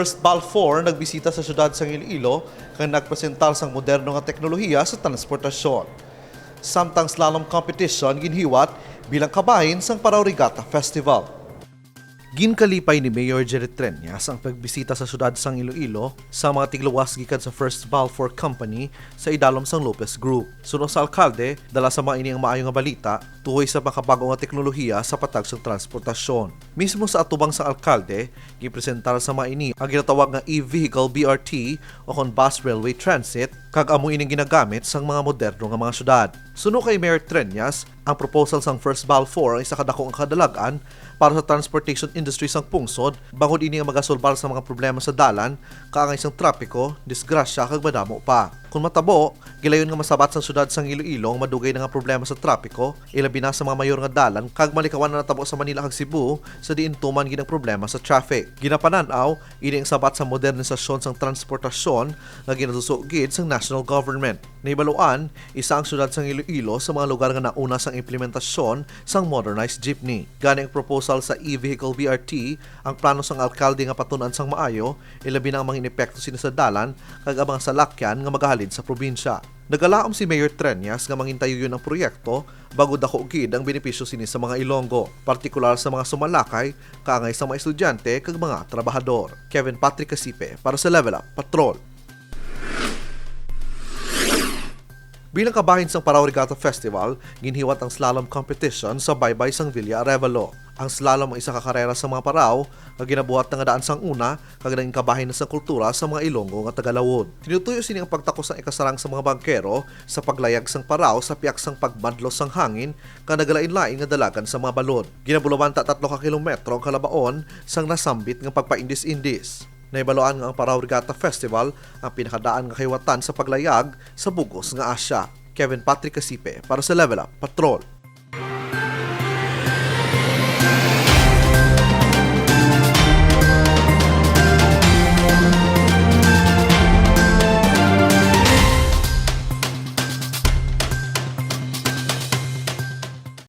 First Balfour nagbisita sa syudad sang Iloilo kang nagpresentar sang moderno nga teknolohiya sa transportasyon. Samtang slalom competition ginhiwat bilang kabahin sang Parao Regatta Festival. Ginkalipay ni Mayor Jerry Treñas ang pagbisita sa syudad sang Iloilo sa mga tigluwas gikan sa First Balfour Company sa idalom sang Lopez Group. Suno sa alkalde, dala sa mga ini ang maayo nga balita tuhoy sa makabago nga teknolohiya sa patag sang transportasyon. Mismo sa atubang sang alkalde, gipresentar sa mga ini ang ginatawag nga e-vehicle BRT o kon bus railway transit kag amo ining ginagamit sang mga moderno nga mga syudad. Suno kay Mayor Treñas, ang proposal sang First Balfour ang isa kadako nga kadalagan para sa transportation industry sang pungsod bangod ini ang magasolbar sa mga problema sa dalan kaangay sang trapiko, disgrasya kag madamo pa. Kung matabo, gilayon nga masabat sang syudad sang Iloilo ang madugay na nga problema sa trapiko, ilabi na sa mga mayor nga dalan kag malikawan na natabo sa Manila kag Cebu sa diin tuman ginang problema sa traffic. Ginapananaw ini ang sabat sa modernisasyon sang transportasyon nga ginasusugid sang national government. Naibaluan, isa ang syudad sang Iloilo sa mga lugar nga nauna sang implementasyon sang modernized jeepney. Gani ang proposal sa e-vehicle BRT, ang plano sang alkalde nga patunan sang maayo, ilabi na ang mga inepekto sini sa dalan kag ang mga salakyan nga magahalin sa probinsya. Nagalaom si Mayor Treñas nga mangintayo yun ang proyekto bago dako gid ang benepisyo sini sa mga Ilonggo, partikular sa mga sumalakay, kaangay sa mga estudyante kag mga trabahador. Kevin Patrick Casipe para sa Level Up Patrol. Bilang kabahin sang Parao Regatta Festival, ginhiwat ang slalom competition sa baybay sang Villa Arevalo. Ang slalom ang isa ka karera sa mga Parao nga ginabuhat nga daan sang una kag naging kabahin na sa kultura sa mga Ilonggo nga tagalawod. Tinutuyo sini ang pagtakos sang ikasarang sa mga bangkero sa paglayag sang Parao sa piyak sang pagmadlos sang hangin kag nagalain-lain nga dalagan sa mga balod. Ginabulawan ta 3 ka kilometro ang kalabaon sang nasambit nga pagpaindis-indis. Naibaloan nga ang Parao Regatta Festival ang pinakadaan nga kahiwatan sa paglayag sa bugos nga Asya. Kevin Patrick Casipe para sa Level Up Patrol.